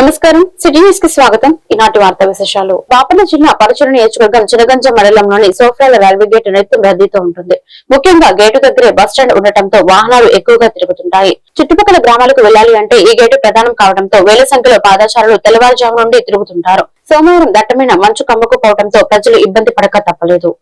నమస్కారం, city news కి స్వాగతం. ఈనాటి వార్తా విశేషాలు. బాపట్ల జిల్లా పరచూరు నియోజకవర్గం చినగంజ మండలంలోని సోఫ్రాల రైల్వే గేట్ నిత్యం రద్దీతో ఉంటుంది. ముఖ్యంగా గేటు దగ్గరే బస్టాండ్ ఉండటంతో వాహనాలు ఎక్కువగా తిరుగుతుంటాయి. చుట్టుపక్కల గ్రామాలకు వెళ్లాలి అంటే ఈ గేటు ప్రధానం కావడంతో వేల సంఖ్యలో పాదచారులు తెల్లవారుజాము నుండి తిరుగుతుంటారు. సోమవారం దట్టమైన మంచు కమ్ముకుపోవడంతో ప్రజలు ఇబ్బంది పడక తప్పలేదు.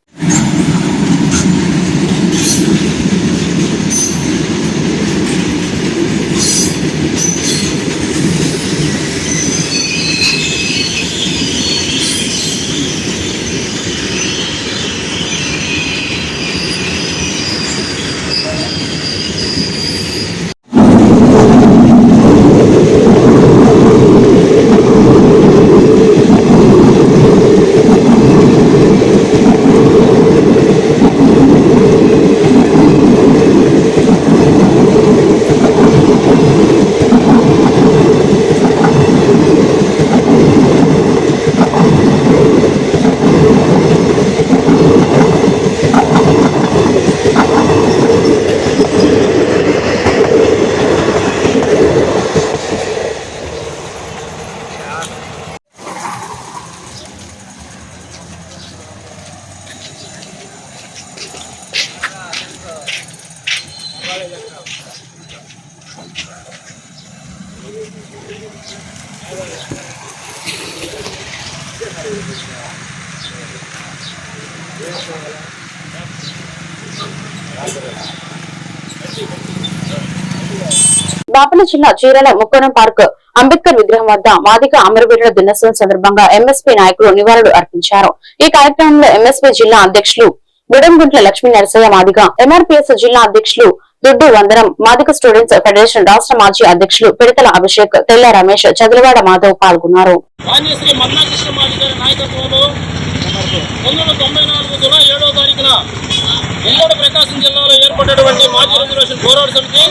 బాపట్ల జిల్లా చీరాల ముక్కోణం పార్క్ అంబేద్కర్ విగ్రహం వద్ద మాదిగ అమరవీరుల దినోత్సవం సందర్భంగా ఎంఎస్పీ నాయకులు నివాళులు అర్పించారు. ఈ కార్యక్రమంలో ఎంఎస్పీ జిల్లా అధ్యక్షులు గుడంగుంట్ల లక్ష్మీ నరసయ్య మాదిగ, ఎంఆర్పీఎస్ జిల్లా అధ్యక్షులు దుడ్డు వందరం, మాదిగ స్టూడెంట్స్ ఫెడరేషన్ రాష్ట్ర మాజీ అధ్యక్షులు పిడతల అభిషేక్, తెల్ల రమేష్, చదలవాడ మాధవ్ పాల్గొన్నారు. ప్రకాశం జిల్లాలో ఏర్పడినటువంటి మాజీ రిజర్వేషన్ పోరాట సమితి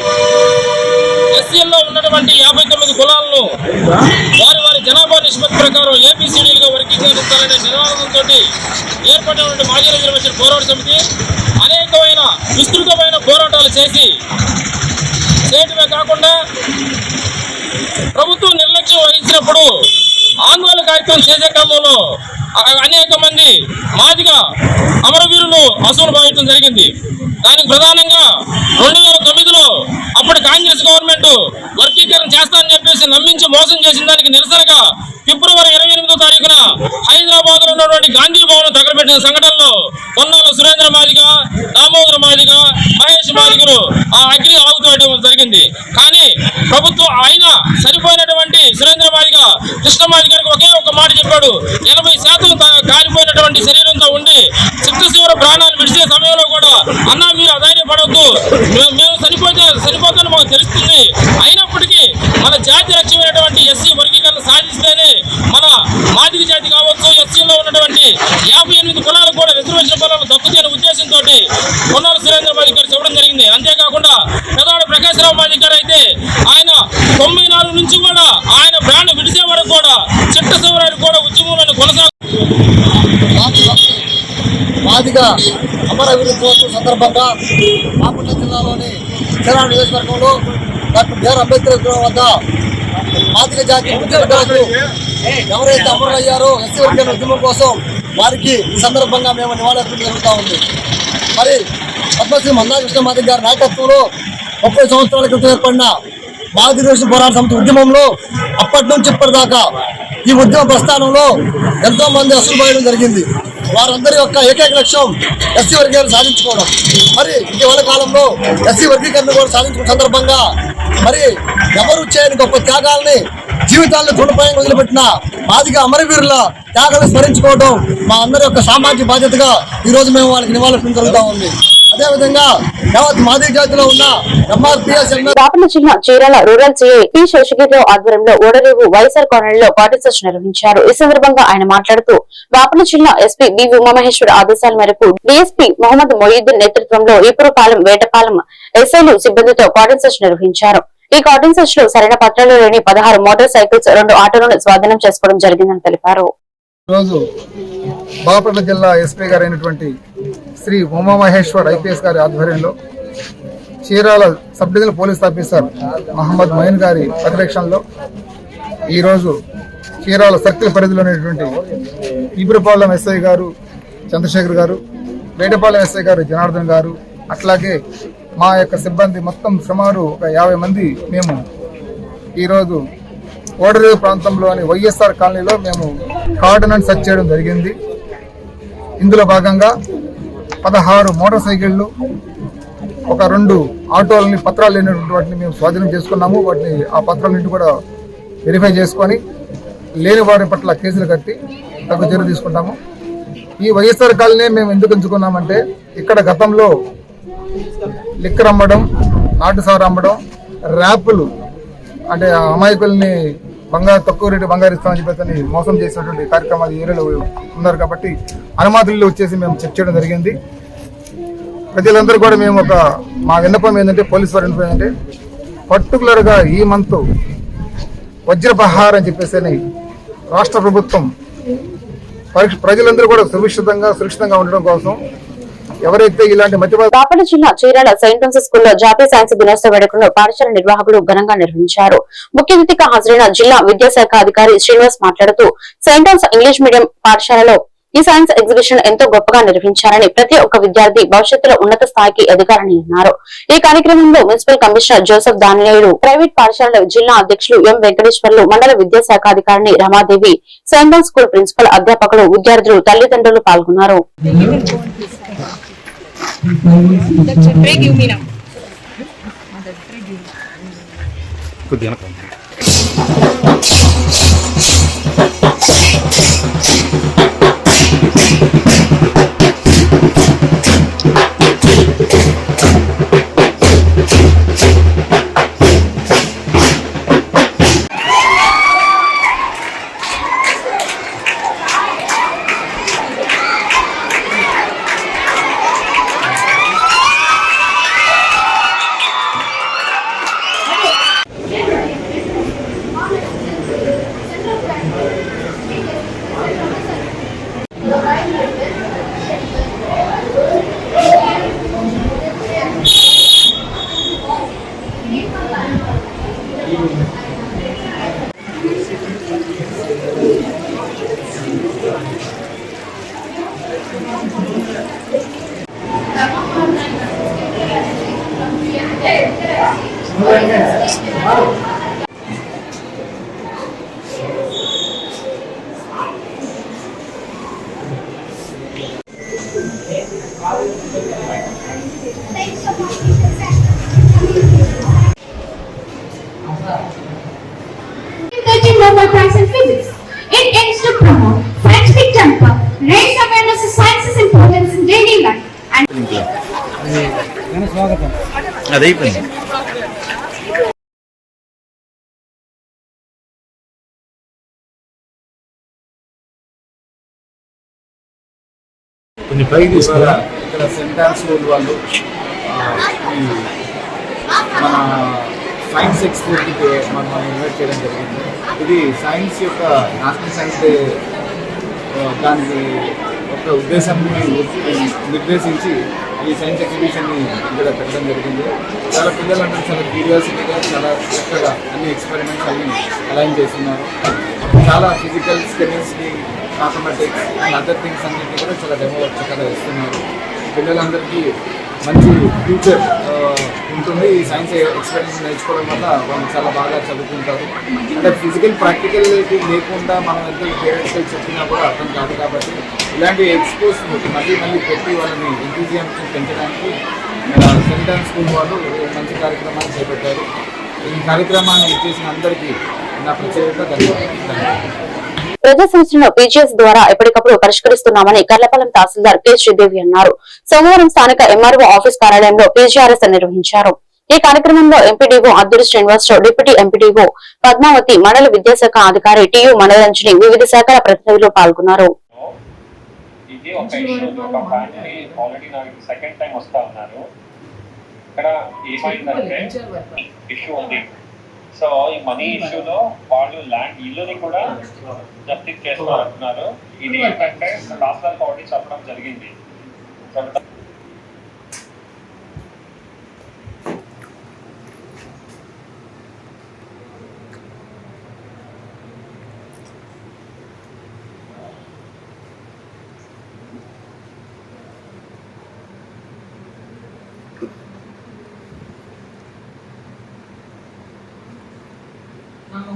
ఎస్సీల్లో ఉన్నటువంటి 59 కులాలను వారి వారి జనాభా నిష్పత్తి ప్రకారం ఏబిసిడీలుగా వర్గీకరిస్తారనే నినాదంతో ఏర్పడినటువంటి మాజీ రిజర్వేషన్ పోరాట సమితి అనేకమైన విస్తృతమైన పోరాటాలు చేయటమే కాకుండా ప్రభుత్వం నిర్లక్ష్యం వహించినప్పుడు ఆందోళన కార్యక్రమం చేసే క్రమంలో అనేక మంది మాదిగ అమరవీరులు అసలు భావించడం జరిగింది. దానికి ప్రధానంగా 2009లో అప్పుడు కాంగ్రెస్ గవర్నమెంట్ వర్గీకరణ చేస్తానని చెప్పేసి నమ్మించి మోసం చేసిన దానికి నిరసనగా ఫిబ్రవరి 28వ తారీఖున హైదరాబాద్ లో ఉన్నటువంటి గాంధీ భవన్ తగలబెట్టిన సంఘటనలో పొన్నాల సురేంద్ర మాదిగ, దామోదర మాదిగ, మహేష్ మాదిగలు ఆ అగ్ని ఆగుతూ జరిగింది. కానీ ప్రభుత్వం ఆయన సరిపోయినటువంటి సురేంద్ర మాదిగ కృష్ణ మాదిగ గారికి ఒకే ఒక మాట చెప్పాడు. 80% కాలిపోయినటువంటి శరీరంతో ఉండి చిత్తశివర ప్రాణాలు విడిచే సమయంలో కూడా అన్నా మీరు అధైర్యపడవద్దు, మేము చనిపోతాను మాకు తెలుస్తుంది. అయినప్పటికీ మన జాతి లక్ష్యమైనటువంటి ఎస్సీ వర్గీకరణ సాధిస్తేనే మన మాదిగ జాతి కావచ్చు, ఎస్సీలో ఉన్నటువంటి 58 కులాలు కూడా రిజర్వేషన్ కులాలు దక్కుతున్న ఉద్దేశంతో పొన్నాల సురేంద్ర మాదిగ గారు చెప్పడం జరిగింది. అంతేకాకుండా పెదాడ ప్రకాశరావు మాదిగ గారు అయితే ఆయన 94 నుంచి కూడా ఆయన ప్రాణం విడిచే వరకు కూడా చిట్ట శివరాలు కూడా ఉద్యమంలో మాదిగ అమరవీరుల దినోత్సవం సందర్భంగా బాపట్ల జిల్లాలోని చీరాల నియోజకవర్గంలో డాక్టర్ బిఆర్ అంబేద్కర్ విగ్రహం వద్ద మాదిగ జాతి ఉద్యమకారులు ఎవరైతే అమరులయ్యారో ఎస్సీ వర్గీకరణ ఉద్యమం కోసం వారికి ఈ సందర్భంగా మేము నివాళులర్పించడం జరుగుతూ ఉంది. మరి పద్మశ్రీ మందా కృష్ణ మాదిగ గారి నాయకత్వంలో 30 సంవత్సరాల క్రితం ఏర్పడిన మాదిగ రిజర్వేషన్ పోరాట సమితి ఉద్యమంలో అప్పటి నుంచి ఇప్పటిదాకా ఈ ఉద్యమ ప్రస్థానంలో ఎంతో మంది అసలు పోయడం జరిగింది. వారందరి యొక్క ఏకైక లక్ష్యం ఎస్సీ వర్గీకరణ సాధించుకోవడం. మరి ఇటీవల కాలంలో ఎస్సీ వర్గీకరణ కూడా సాధించుకున్న సందర్భంగా మరి ఎవరు చేయని గొప్ప త్యాగాలని జీవితాలను తృణప్రాయంగా వదిలిపెట్టిన మాదిగ అమరవీరుల త్యాగాలను స్మరించుకోవడం మా అందరి యొక్క సామాజిక బాధ్యతగా ఈ రోజు మేము వాళ్ళకి నివాళులర్పించడం జరుగుతూ ఉంది. అదేవిధంగా యావత్ మాదిగ జాతిలో ఉన్న ఎంఆర్పీఎస్ బాపట్ల జిల్లా Chirala rural CI P Seshagirirao ఆధ్వర్యంలో ఓడరేవు వైఎస్ఆర్ కాలనీలో కార్డు సెర్చ్ నిర్వహించారు. ఈ సందర్భంగా ఆయన మాట్లాడుతూ బాపట్ల జిల్లా ఎస్పీ బి ఉమామహేశ్వర్ ఆదేశాల మేరకు డీఎస్పీ మొహమ్మద్ మొయిద్దీన్ నేతృత్వంలో ఈపురపాలెం, వేటపాలెం ఎస్ఐలు సిబ్బందితో కార్డు సెర్చ్ నిర్వహించారు. ఈ కార్డు సెర్చ్ లో సరైన పత్రాలు లేని 16 మోటార్ సైకిల్స్, 2 ఆటోలను స్వాధీనం చేసుకోవడం జరిగిందని తెలిపారు. బాపట్ల జిల్లా ఎస్పీ గారైనటువంటి శ్రీ ఉమామహేశ్వర్ ఐపీఎస్ గారి ఆధ్వర్యంలో Chirala sub divisional police officer Mohammed Moin గారి పర్యవేక్షణలో ఈరోజు చీరాల సర్కిల్ పరిధిలో ఉన్నటువంటి ఈపురపాలెం ఎస్ఐ గారు చంద్రశేఖర్ గారు, వేటపాలెం ఎస్ఐ గారు జనార్దన్ గారు, అట్లాగే మా యొక్క సిబ్బంది మొత్తం సుమారు ఒక 50 మంది మేము ఈరోజు ఓడరేవు ప్రాంతంలోని వైఎస్ఆర్ కాలనీలో మేము కార్డనెన్స్ సెర్చ్ చేయడం జరిగింది. ఇందులో భాగంగా 16 మోటార్ సైకిళ్ళు, ఒక 2 ఆటోలని పత్రాలు లేనటువంటి వాటిని మేము స్వాధీనం చేసుకున్నాము. వాటిని ఆ పత్రాలన్నింటి కూడా వెరిఫై చేసుకొని లేని వారి పట్ల కేసులు కట్టి తగు చర్య తీసుకుంటాము. ఈ వైఎస్ఆర్ కాలనీ మేము ఎందుకు ఎంచుకున్నామంటే ఇక్కడ గతంలో లిక్కర్ అమ్మడం, నాటుసారు అమ్మడం, ర్యాపులు అంటే అమాయకుల్ని తక్కువ రేటు బంగారు ఇస్తామని చెప్పేసి మోసం చేసినటువంటి కార్యక్రమాలు ఏరియాలో ఉన్నారు. కాబట్టి అనుమతులు వచ్చేసి మేము చెక్ చేయడం జరిగింది. ప్రజలందరూ కూడా మేము మా విన్నపం ఏంటంటే, పోలీసు వారి విన్నపం ఏంటంటే, పర్టికులర్గా ఈ మంత్ వజ్రపహార్ అని చెప్పేసి రాష్ట్ర ప్రభుత్వం ప్రజలందరూ కూడా సురక్షితంగా ఉండడం కోసం ఎవరైతే ఇలాంటి బాపట్ల జిల్లా చీరాల సెయింట్ ఫ్రాన్సిస్ స్కూల్లో జాతీయ సైన్స్ దినోత్సవ వేడుకలను పాఠశాల నిర్వాహకులు ఘనంగా నిర్వహించారు. ముఖ్య అతిథిగా హాజరైన జిల్లా విద్యాశాఖ అధికారి శ్రీనివాస్ మాట్లాడుతూ, సెయింట్ ఫ్రాన్స్ ఇంగ్లీష్ మీడియం పాఠశాలలో ఈ సైన్స్ ఎగ్జిబిషన్ ఎంతో గొప్పగా నిర్వహించారని, ప్రతి ఒక్క విద్యార్థి భవిష్యత్తులో ఉన్నత స్థాయికి ఎదగాలని అన్నారు. ఈ కార్యక్రమంలో municipal commissioner Joseph Daniyelu, private పాఠశాలల జిల్లా అధ్యక్షులు ఎం వెంకటేశ్వర్లు, మండల విద్యాశాఖ అధికారిని Ramadevi, saint France school principal, అధ్యాపకులు, విద్యార్థులు, తల్లిదండ్రులు పాల్గొన్నారు. Nobel Prize in Physics. It aims to promote scientific temper, raise awareness of science's importance in daily life, and ఇక్కడ సెయింట్ ఫ్రాన్స్ స్కూల్ వాళ్ళు మన సైన్స్ ఎక్స్పోర్ట్కి మనం ఇన్వైట్ చేయడం జరిగింది. ఇది సైన్స్ యొక్క నేషనల్ సైన్స్ డే దానికి ఒక ఉద్దేశాన్ని నిర్దేశించి ఈ సైన్స్ ఎగ్జిబిషన్ని ఇక్కడ పెట్టడం జరిగింది. చాలా పిల్లలందరూ చాలా క్యూరియాసిటీగా, చాలా చక్కగా అన్ని ఎక్స్పెరిమెంట్స్ అన్ని అలైన్ చేస్తున్నారు. చాలా physical, chemistry, mathematics and other things అన్నింటినీ కూడా చాలా డెమో చక్కగా ఇస్తున్నారు. పిల్లలందరికీ మంచి ఫ్యూచర్ ఉంటుంది. ఈ సైన్స్ ఎక్స్పెరిమెంట్ నేర్చుకోవడం వల్ల వాళ్ళు చాలా బాగా చదువుకుంటారు. అంటే ఫిజికల్ ప్రాక్టికలిటీ లేకుండా మనం ఎంత థియరిటికల్ చెప్పినా కూడా అర్థం కాదు. కాబట్టి ఇలాంటి ఎక్స్పోజ్ మళ్ళీ పెట్టి వాళ్ళని ఎంతూజియాస్ని పెంచడానికి సెయింట్ ఫ్రాన్స్ స్కూల్ వాళ్ళు మంచి కార్యక్రమాన్ని చేపట్టారు. ఈ కార్యక్రమాన్ని చేసిన అందరికీ నా ప్రత్యేక ధన్యవాదాలు. ప్రజా సమస్యలను పీజీఎస్ ద్వారా ఎప్పటికప్పుడు పరిష్కరిస్తున్నామని కర్లపాలెం తహసీల్దార్ కె శ్రీదేవి అన్నారు. సోమవారం స్థానిక ఎంఆర్ఓ ఆఫీస్ కార్యాలయంలో పీజీఆర్ఎస్ నిర్వహించారు. ఈ కార్యక్రమంలో MPDO Adduri Srinivasarao, deputy MPDO Padmavati, మండల విద్యాశాఖ అధికారి టియు మనోరంజని, వివిధ శాఖల ప్రతినిధులు పాల్గొన్నారు. ఇది ఒక ఫ్యామిలీ ఆల్రెడీ నాకు సెకండ్ టైం వస్తా ఉన్నారు. ఇక్కడ ఏమైందంటే ఇష్యూ ఉంది. సో ఈ మనీ ఇష్యూలో వాళ్ళు ల్యాండ్ ఇల్లుని కూడా జప్తీ చేస్తున్నారు. ఇది ఏంటంటే తహసీల్దార్ ఆల్రెడీ చెప్పడం జరిగింది.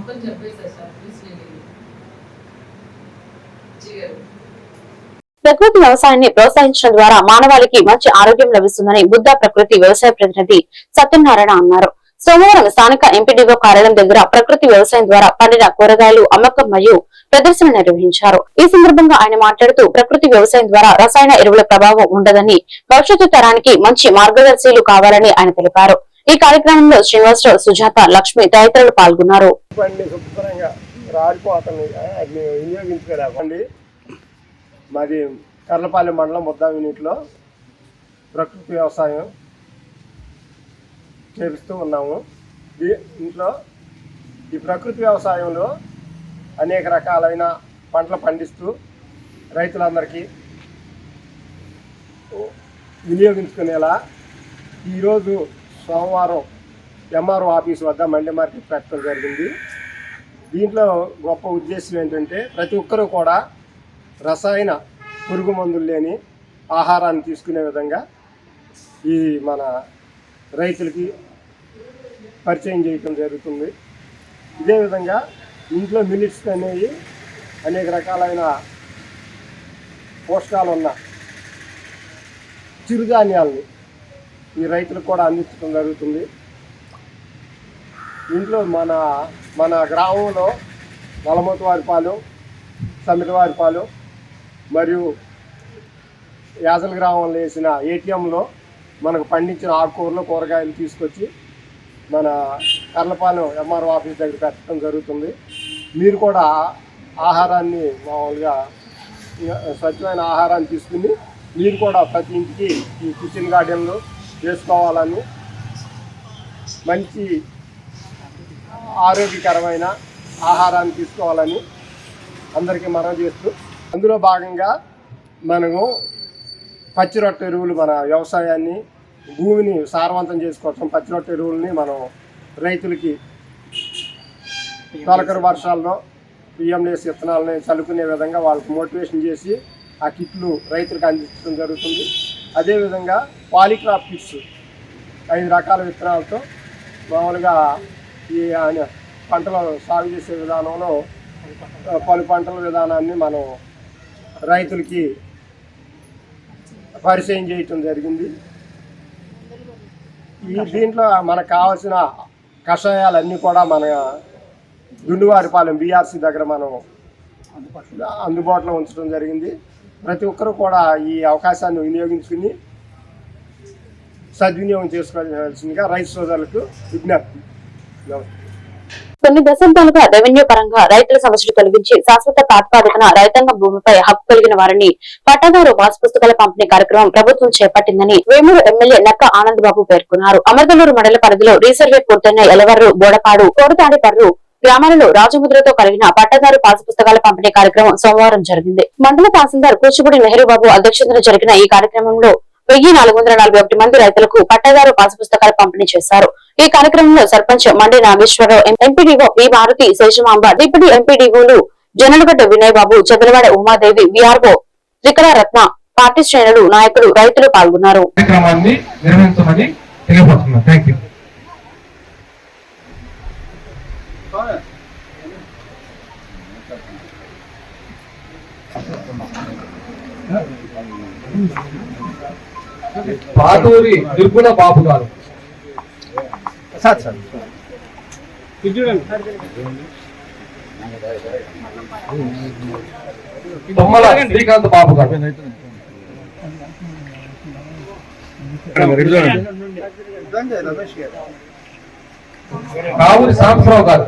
మొత్తం చెప్పేస్తారు సార్ ప్రకృతి వ్యవసాయాన్ని ప్రోత్సహించడం ద్వారా మానవాళికి మంచి ఆరోగ్యం లభిస్తుందని బుద్ధ ప్రకృతి వ్యవసాయ ప్రతినిధి సత్యనారాయణ అన్నారు. సోమవారం స్థానిక ఎంపీడీఓ కార్యాలయం దగ్గర ప్రకృతి వ్యవసాయం ద్వారా పండిన కూరగాయలు అమ్మకం మరియు ప్రదర్శన నిర్వహించారు. ఈ సందర్భంగా ఆయన మాట్లాడుతూ ప్రకృతి వ్యవసాయం ద్వారా రసాయన ఎరువుల ప్రభావం ఉండదని, భవిష్యత్తు తరానికి మంచి మార్గదర్శులు కావాలని ఆయన తెలిపారు. ఈ కార్యక్రమంలో శ్రీనివాసరావు, సుజాత, లక్ష్మి తదితరులు పాల్గొన్నారు. మాది కర్లపాలెం మండలం ముద్దా యూనిట్లో ప్రకృతి వ్యవసాయం చేపిస్తూ ఉన్నాము. దీంట్లో ఈ ప్రకృతి వ్యవసాయంలో అనేక రకాలైన పంటలు పండిస్తూ రైతులందరికీ వినియోగించుకునేలా ఈరోజు సోమవారం ఎంఆర్ఓ ఆఫీస్ వద్ద మండి మార్కెట్ పెట్టడం జరిగింది. దీంట్లో గొప్ప ఉద్దేశం ఏంటంటే ప్రతి ఒక్కరూ కూడా రసాయన పురుగు మందులు లేని ఆహారాన్ని తీసుకునే విధంగా ఈ మన రైతులకి పరిచయం చేయటం జరుగుతుంది. ఇదే విధంగా ఇంట్లో మిల్లెట్స్ అనేవి అనేక రకాలైన పోషకాలు ఉన్న చిరుధాన్యాలని ఈ రైతులకు కూడా అందించడం జరుగుతుంది. ఇంట్లో మన గ్రామంలో నలమోతువారిపాలెం, సమిటివారిపాలెం మరియు యాజల గ్రామంలో వేసిన ఏటీఎంలో మనకు పండించిన ఆకుకూరలు, కూరగాయలు తీసుకొచ్చి మన కర్లపాలెం ఎంఆర్ఓ ఆఫీస్ దగ్గర పెట్టడం జరుగుతుంది. మీరు కూడా ఆహారాన్ని మామూలుగా స్వచ్ఛమైన ఆహారాన్ని తీసుకుని మీరు కూడా ప్రతి ఇంటికి ఈ కిచెన్ గార్డెన్లు వేసుకోవాలని, మంచి ఆరోగ్యకరమైన ఆహారాన్ని తీసుకోవాలని అందరికీ మనవి చేస్తూ, అందులో భాగంగా మనము పచ్చిరొట్ట ఎరువులు మన వ్యవసాయాన్ని భూమిని సారవంతం చేసుకోవటం పచ్చిరొట్ట ఎరువులని మనం రైతులకి తొలకరి వర్షాల్లో పిఎండిఎస్ విత్తనాలని చల్లుకునే విధంగా వాళ్ళకి మోటివేషన్ చేసి ఆ కిట్లు రైతులకు అందించడం జరుగుతుంది. అదేవిధంగా పాలీక్రాప్ కిట్స్ 5 రకాల విత్తనాలతో మామూలుగా ఈ పంటలు సాగు చేసే విధానంలో పలు పంటల విధానాన్ని మనం రైతులకి పరిచయం చేయటం జరిగింది. దీంట్లో మనకు కావాల్సిన కషాయాలన్నీ కూడా మన దుండువారిపాలెం బీఆర్సీ దగ్గర మనం అందుబాటులో ఉంచడం జరిగింది. ప్రతి ఒక్కరూ కూడా ఈ అవకాశాన్ని వినియోగించుకుని సద్వినియోగం చేసుకోవాల్సిందిగా రైతు సోదరులకు విజ్ఞప్తి. కొన్ని దశాబ్దాలుగా రెవెన్యూ పరంగా రైతుల సమస్యలు తొలగించి శాశ్వత ప్రాతిపాదికన రైతాంగ భూమిపై హక్కు కలిగిన వారిని పట్టాదారు పాస్ పుస్తకాల పంపిణీ కార్యక్రమం ప్రభుత్వం చేపట్టిందని వేమూరు ఎమ్మెల్యే నక్క ఆనంద్ బాబు పేర్కొన్నారు. అమర్దలూరు మండల పరిధిలో రీసర్వే పూర్తయిన ఎలవర్రు, బోడపాడు, కోడతాడిపర్రు గ్రామాలలో రాజముద్రతో కలిగిన పట్టాదారు పాస్ పుస్తకాల పంపిణీ కార్యక్రమం సోమవారం జరిగింది. మండల తహసీల్దార్ కూచిపూడి నెహ్రూ బాబు అధ్యక్షతన జరిగిన ఈ కార్యక్రమంలో 1441 మంది రైతులకు పట్టాదారు పాస్ పుస్తకాలు పంపిణీ చేశారు. ఈ కార్యక్రమంలో సర్పంచ్ మండి నాగేశ్వరరావు, ఎంపీడీఓ వి భారతి, శేషమాంబ, డిప్యూటీ ఎంపీడీఓలు జనలగడ్డ వినయ్ బాబు, చదలవాడ ఉమాదేవి, విఆర్ఓ త్రికల రత్న, పార్టీ శ్రేణులు, నాయకులు, రైతులు పాల్గొన్నారు. పాతూరి దుర్గుణ బాబు గారు, బొమ్మల శ్రీకాంత్ బాబు గారు, కావూరి సాంబరావు గారు,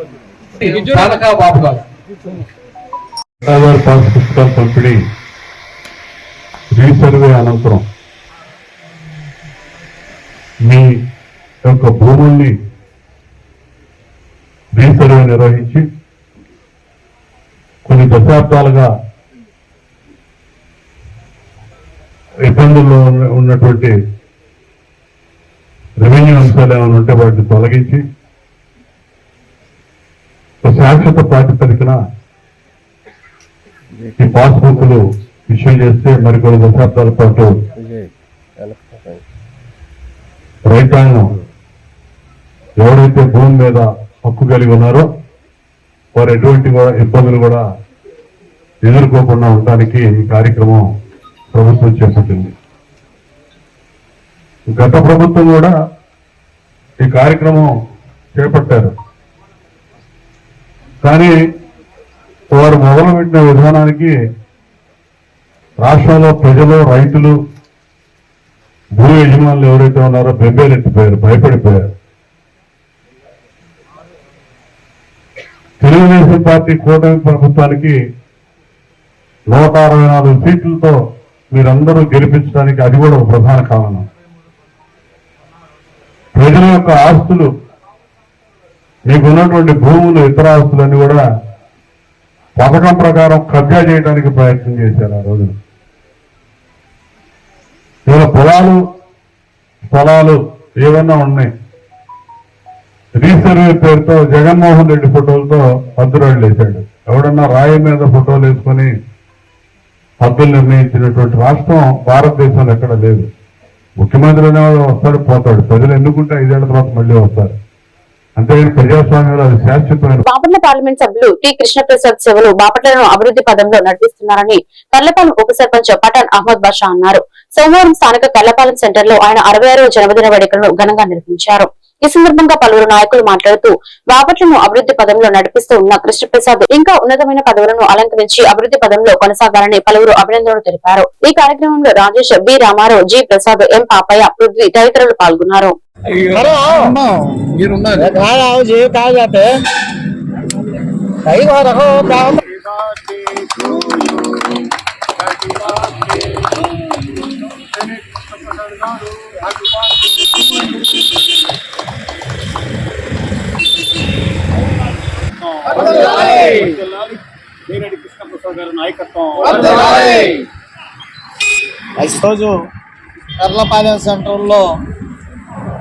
జానకా బాబు గారు. పుస్తకాల పంపిణీ రీసర్వే అనంతరం మీ యొక్క భూముల్ని రీసర్వే నిర్వహించి కొన్ని దశాబ్దాలుగా ఇబ్బందుల్లో ఉన్నటువంటి రెవెన్యూ అంశాలు ఏమైనా ఉంటే వాటిని తొలగించి శాశ్వత ప్రాతిపదికన ఈ పాస్బుక్లు ఇష్యూ చేస్తే మరికొన్ని దశాబ్దాల పాటు రైతాంగం ఎవరైతే భూమి మీద హక్కు కలిగి ఉన్నారో వారు ఎటువంటి ఇబ్బందులు కూడా ఎదుర్కోకుండా ఉండడానికి ఈ కార్యక్రమం ప్రభుత్వం చేపట్టింది. గత ప్రభుత్వం కూడా ఈ కార్యక్రమం చేపట్టారు. కానీ వారు మొదలుపెట్టిన విధానానికి రాష్ట్రంలో ప్రజలు, రైతులు, భూ యజమానులు ఎవరైతే ఉన్నారో బెంబేలెత్తిపోయారు, భయపడిపోయారు. తెలుగుదేశం పార్టీ కూటమి ప్రభుత్వానికి 164 సీట్లతో మీరందరూ గెలిపించడానికి అది కూడా ఒక ప్రధాన కారణం. ప్రజల యొక్క ఆస్తులు, మీకున్నటువంటి భూములు, ఇతర ఆస్తులన్నీ కూడా పథకం ప్రకారం కబ్జా చేయడానికి ప్రయత్నం చేశారు ఆ రోజు. ఇవాళ పొలాలు, స్థలాలు ఏమన్నా ఉన్నాయి, రీసర్వే పేరుతో జగన్మోహన్ రెడ్డి ఫోటోలతో హద్దురాళ్ళు వేశాడు. ఎవడన్నా రాయి మీద ఫోటోలు వేసుకొని హద్దులు నిర్ణయించినటువంటి రాష్ట్రం భారతదేశంలో ఎక్కడ లేదు. ముఖ్యమంత్రి అనేవాడు వస్తాడు, పోతాడు. ప్రజలు ఎన్నుకుంటే 5 ఏళ్ల తర్వాత మళ్ళీ వస్తారు. అంతేగాని ప్రజాస్వామ్యంలో అది శాశ్వతమైన. బాపట్ల పార్లమెంట్ సభ్యులు టి కృష్ణప్రసాద్ సేవలు బాపట్లను అభివృద్ధి పదంలో నడిపిస్తున్నారని కర్లపాలెం ఉప సర్పంచ్ పఠాన్ అహ్మద్ బాషా అన్నారు. సోమవారం స్థానిక కర్లపాలెం సెంటర్ లో ఆయన 66వ జన్మదిన వేడుకలను ఘనంగా నిర్వహించారు. ఈ సందర్భంగా పలువురు నాయకులు మాట్లాడుతూ బాపట్లను అభివృద్ధి పదంలో నడిపిస్తూ ఉన్న కృష్ణప్రసాద్ ఇంకా ఉన్నతమైన పదవులను అలంకరించి అభివృద్ధి పదంలో కొనసాగాలని పలువురు అభినందనలు తెలిపారు. ఈ కార్యక్రమంలో రాజేష్, బి రామారావు, జి ప్రసాద్, ఎం పాపయ్య, పృథ్వీ తదితరులు పాల్గొన్నారు. కృష్ణప్రసాద్ గారి నాయకత్వం. ఈరోజు కర్లపాలెం సెంటర్లో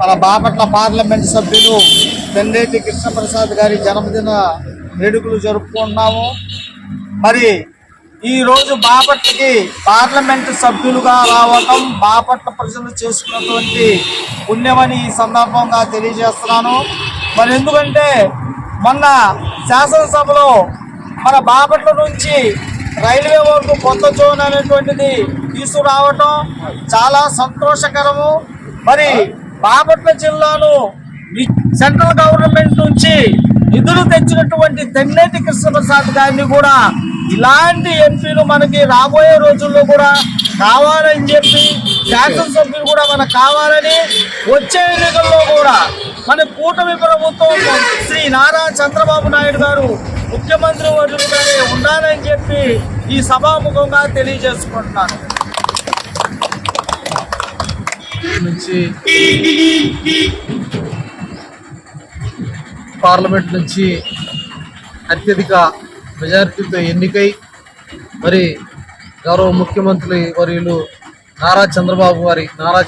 మన బాపట్ల పార్లమెంట్ సభ్యులు పెండేటి కృష్ణప్రసాద్ గారి జన్మదిన వేడుకలు జరుపుకుంటున్నాము. మరి ఈరోజు బాపట్లకి పార్లమెంటు సభ్యులుగా రావటం బాపట్ల ప్రజలు చేసుకున్నటువంటి పుణ్యమని ఈ సందర్భంగా తెలియజేస్తున్నాను. మరి ఎందుకంటే మొన్న శాసనసభలో మన బాపట్ల నుంచి రైల్వే వరకు కొత్త జోన్ అనేటువంటిది తీసుకురావటం చాలా సంతోషకరము. మరి బాపట్ల జిల్లాను సెంట్రల్ గవర్నమెంట్ నుంచి నిధులు తెచ్చినటువంటి తెన్నేటి కృష్ణప్రసాద్ గారిని కూడా ఇలాంటి ఎంపీలు మనకి రాబోయే రోజుల్లో కూడా కావాలని చెప్పి శాసనసభ్యులు కూడా మనకు కావాలని, వచ్చే ఎన్నికల్లో కూడా మన కూటమి ప్రభుత్వం శ్రీ నారా చంద్రబాబు నాయుడు గారు ముఖ్యమంత్రి వర్యులుగానే ఉండాలని చెప్పి ఈ సభాముఖంగా తెలియజేసుకుంటున్నాను. పార్లమెంట్ నుంచి అత్యధిక మెజారిటీతో ఎన్నికై మరి గౌరవ ముఖ్యమంత్రి వర్యులు నారా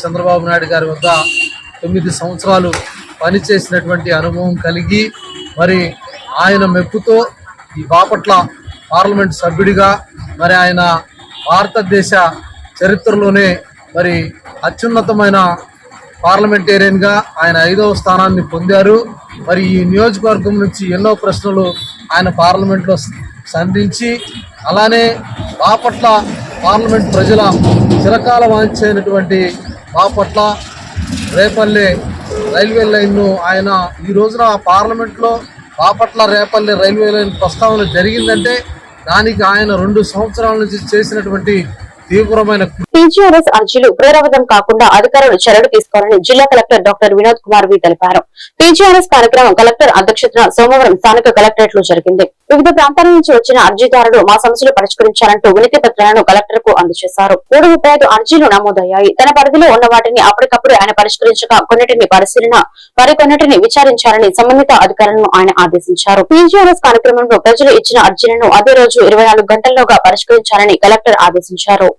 చంద్రబాబు నాయుడు గారి వద్ద 9 సంవత్సరాలు పనిచేసినటువంటి అనుభవం కలిగి మరి ఆయన మెప్పుతో ఈ బాపట్ల పార్లమెంట్ సభ్యుడిగా మరి ఆయన భారతదేశ చరిత్రలోనే మరి అత్యున్నతమైన పార్లమెంటేరియన్గా ఆయన 5వ స్థానాన్ని పొందారు. మరి ఈ నియోజకవర్గం నుంచి ఎన్నో ప్రశ్నలు ఆయన పార్లమెంట్లో సంధించి అలానే బాపట్ల పార్లమెంట్ ప్రజల చిరకాల వాంఛైనటువంటి బాపట్ల రేపల్లె రైల్వే లైన్ను ఆయన ఈ రోజున పార్లమెంట్లో బాపట్ల రేపల్లె రైల్వే లైన్ ప్రస్తావన జరిగిందంటే దానికి ఆయన 2 సంవత్సరాల నుంచి చేసినటువంటి తీవ్రమైన టీజీఆర్ఎస్ అర్జీలు పునరావృతం కాకుండా అధికారులు చర్యలు తీసుకోవాలని జిల్లా కలెక్టర్ డాక్టర్ వినోద్ కుమార్ వి తెలిపారు. టీజీఆర్ఎస్ కార్యక్రమం కలెక్టర్ అధ్యక్షతన సోమవారం స్థానిక కలెక్టరేట్ లో జరిగింది. వివిధ ప్రాంతాల నుంచి వచ్చిన అర్జీదారులు మా సమస్యలు పరిష్కరించాలంటూ వినతి పత్రాలను కలెక్టర్ కు అందజేశారు. 135 అర్జీలు నమోదయ్యాయి. తన పరిధిలో ఉన్న వాటిని అప్పటికప్పుడు ఆయన పరిష్కరించగా కొన్నిటిని పరిశీలన, మరికొన్నిటిని విచారించాలని సంబంధిత అధికారులను ఆయన ఆదేశించారు. టీజీఆర్ఎస్ కార్యక్రమంలో ప్రజలు ఇచ్చిన అర్జీలను అదే రోజు 24 గంటల్లోగా పరిష్కరించాలని కలెక్టర్ ఆదేశించారు.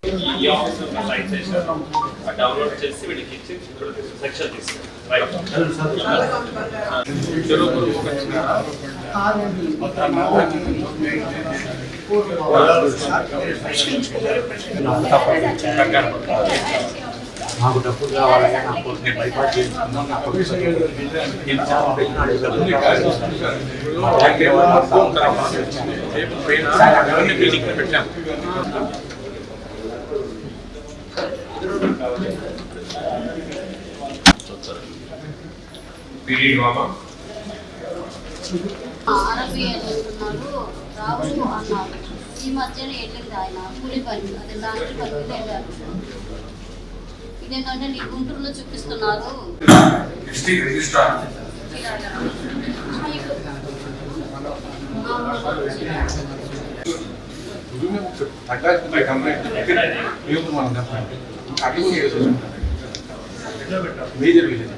డౌన్లోడ్ చేసి వీడికి ఇచ్చి సెక్షన్ తీస్తారు. మాకు డబ్బులు కావాలని నా కొడుకు బైపాస్ చేయించుకున్నాను. నా కొడుకు రావు అన్నారు. ఈ మధ్యన వెళ్ళింది ఆయన కూలి పని, అది లాంటి పని వెళ్ళారు. ఇదేంటంటే నీ గుంటూరులో చూపిస్తున్నారు. మేజర్ విలేజ్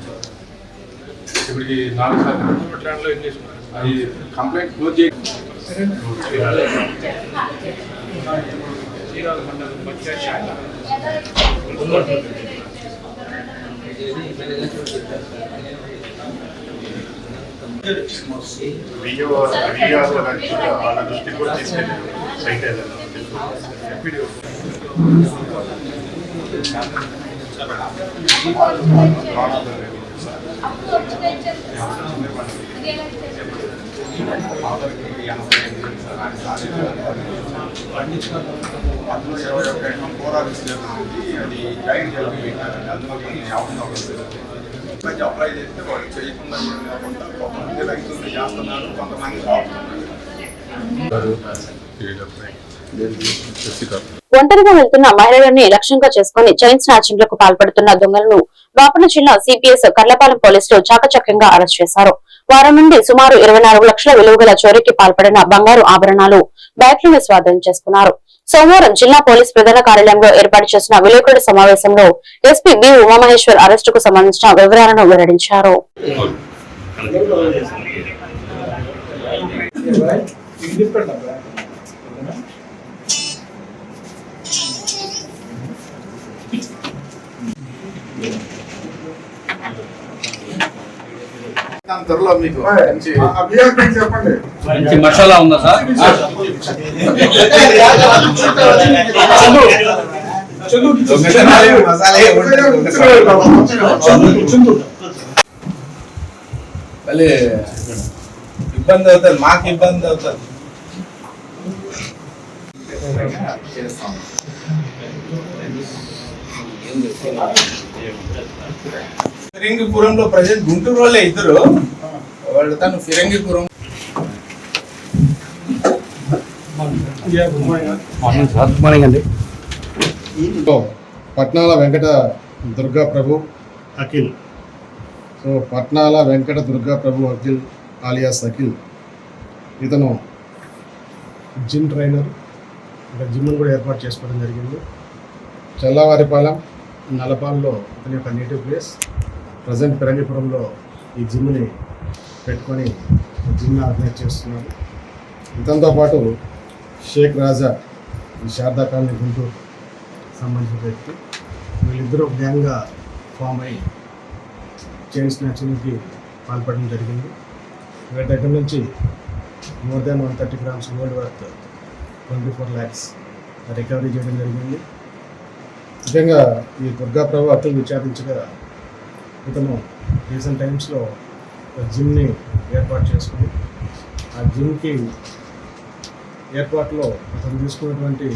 ఇప్పటికి 4 సార్లు అది కంప్లైంట్ క్లోజ్ చేయ వాళ్ళ దృష్టికి కూడా తీసుకెళ్ళారు. సైట్ అప్లై చేస్తే వాళ్ళు చేయకుండా కొంతమంది రైతులు చేస్తున్నారు, కొంతమంది ఒంటరిగా వెళ్తున్న మహిళలని లక్ష్యంగా చేసుకుని చైన్ స్నాచింగ్ లకు పాల్పడుతున్న దొంగలను బాపట్ల జిల్లా సిపిఎస్ కర్లపాలెం పోలీసులు చాకచక్యంగా అరెస్ట్ చేశారు. వారం నుండి సుమారు 24 లక్షల విలువగల చోరీకి పాల్పడిన బంగారు ఆభరణాలు, బ్యాగ్లను స్వాధీనం చేసుకున్నారు. సోమవారం జిల్లా పోలీస్ ప్రధాన కార్యాలయంలో ఏర్పాటు చేసిన విలేకరుల సమావేశంలో ఎస్పీ బి ఉమామహేశ్వర్ అరెస్టుకు సంబంధించిన వివరాలను వెల్లడించారు. త్వరలో మీకు మంచి మసాలా ఉందా సార్? మళ్ళీ ఇబ్బంది అవుతుంది, మాకు ఇబ్బంది అవుతుంది. ఫిరంగిపురంలో ప్రజెంట్ గుంటూరు వాళ్ళే ఇద్దరు, వాళ్ళు తను ఫిరంగిపురం. పట్నాల వెంకట దుర్గా ప్రభు అఖిల్. సో పట్నాల వెంకట దుర్గా ప్రభు అఖిల్ ఆలియాస్ అఖిల్, ఇతను జిమ్ ట్రైనర్, ఇక్కడ జిమ్ను కూడా ఏర్పాటు చేసుకోవడం జరిగింది. చల్లవారిపాలెం నలపాల్లో ఇతని యొక్క నేటివ్ ప్లేస్. ప్రజెంట్ ఫిరంగిపురంలో ఈ జిమ్ని పెట్టుకొని జిమ్ని ఆర్గనైజ్ చేస్తున్నారు. ఇతనితో పాటు షేక్ రాజా, ఈ శారదా కాలనీ గుంటూరు సంబంధించిన వ్యక్తి. వీళ్ళిద్దరూ గ్యాంగ్గా ఫామ్ అయ్యి చైన్ స్నాచింగ్కి పాల్పడడం జరిగింది. వీళ్ళ దగ్గర నుంచి more than 130 grams gold worth 24 lakhs recovery చేయడం జరిగింది. ముఖ్యంగా ఈ దుర్గా ప్రభు అఖిల్ విచారించగా ఇతను రీసెంట్ టైమ్స్లో జిమ్ని ఏర్పాటు చేసుకుని ఆ జిమ్కి ఏర్పాటులో అతను తీసుకున్నటువంటి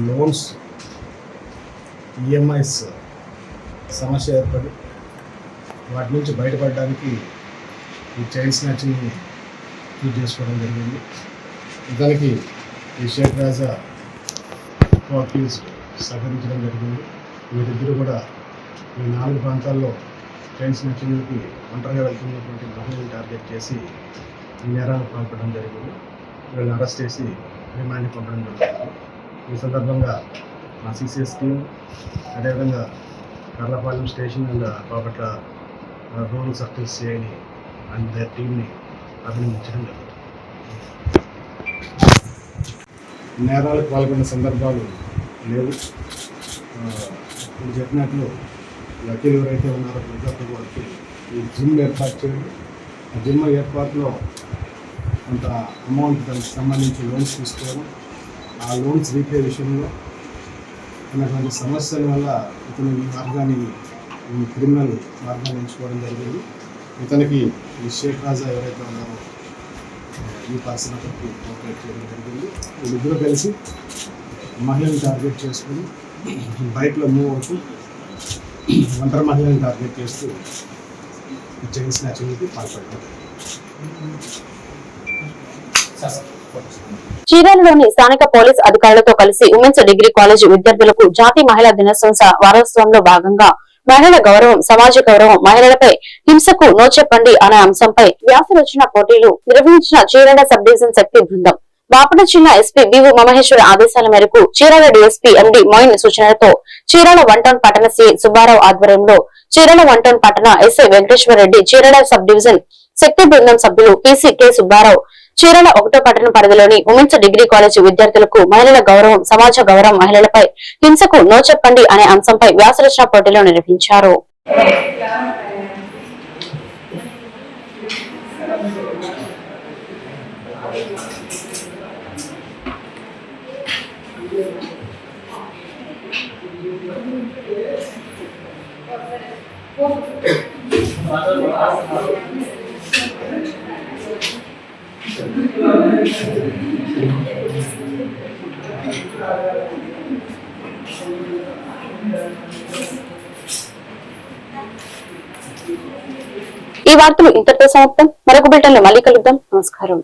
లోన్స్, ఈఎంఐస్ సమస్య ఏర్పడి వాటి నుంచి బయటపడడానికి ఈ చైన్ స్నాచింగ్ని చూజ్ చేసుకోవడం జరిగింది. దానికి ఈ షేక్ రాజా ఫీజ్ సహకరించడం జరిగింది. వీరిద్దరూ కూడా ఈ 4 ప్రాంతాల్లో చైన్ స్నాచింగ్కి ఒంటరిగా వెళ్తున్నటువంటి మహిళలను టార్గెట్ చేసి ఈ నేరాలకు పాల్పడడం జరిగింది. వీళ్ళని అరెస్ట్ చేసి రిమాండ్కి పంపడం జరుగుతుంది. ఈ సందర్భంగా మా సిసిఎస్ టీం, అదేవిధంగా Karlapalem station and Bapatla rural circle సిఐని అండ్ their టీంని అభినందించడం జరుగుతుంది. నేరాలకు పాల్గొన్న సందర్భాలు లేవు. మీరు చెప్పినట్లు అఖిల్ ఎవరైతే ఉన్నారో ప్రజలకు వాళ్ళకి ఈ జిమ్ ఏర్పాటు చేయండి. ఆ జిమ్ ఏర్పాటులో కొంత అమౌంట్ దానికి సంబంధించి లోన్స్ తీసుకోవడం, ఆ లోన్స్ రీపే విషయంలో ఉన్నటువంటి సమస్యల వల్ల ఇతను ఈ మార్గాన్ని ఈ క్రిమినల్ మార్గాన్ని ఎంచుకోవడం జరిగింది. ఇతనికి ఈ షేక్ రాజా ఎవరైతే ఉన్నారో ఈ పర్సన్ అతనికి కోఆపరేట్ చేయడం జరిగింది. వీళ్ళిద్దరూ కలిసి మహిళలను టార్గెట్ చేసుకుని బైక్లో మూవ్ అవుతూ ఒంటరి మహిళలను టార్గెట్ చేస్తూ చైన్ స్నాచింగ్కి పాల్పడ్డారు. చీరాలలోని స్థానిక పోలీస్ అధికారులతో కలిసి ఉమెన్స్ డిగ్రీ కాలేజ్ విద్యార్థులకు జాతీయ మహిళా దినోత్సవం వారోత్సవంలో భాగంగా మహిళల గౌరవం, సమాజ గౌరవం, మహిళలపై హింసకు నో చెప్పండి అనే అంశంపై వ్యాస రచన పోటీలు నిర్వహించిన చీరాల సబ్ డివిజన్ శక్తి బృందం. బాపట్ల జిల్లా ఎస్పీ బి ఉమామహేశ్వర ఆదేశాల మేరకు చీరాల డీఎస్పీ ఎండి మోయిన్ సూచనలతో చీరాల 1 టౌన్ పట్టణ సిఐ సుబ్బారావు ఆధ్వర్యంలో చీరాల 1 టౌన్ పట్టణ SI Venkateswara Reddy, Chirala sub division Shakti బృందం సభ్యులు పీసీ కె సుబ్బారావు చీరాల 1వ పట్టణ పరిధిలోని ఉమెన్స్ డిగ్రీ కాలేజ్ విద్యార్థులకు మహిళల గౌరవం, సమాజ గౌరవం, మహిళలపై హింసకు నో చెప్పండి అనే అంశంపై వ్యాసరచన పోటీలు నిర్వహించారు. ఈ వార్తలు ఇంతటితో సమాప్తం. మరొక బులెటిన్లో మళ్ళీ కలుద్దాం. నమస్కారం.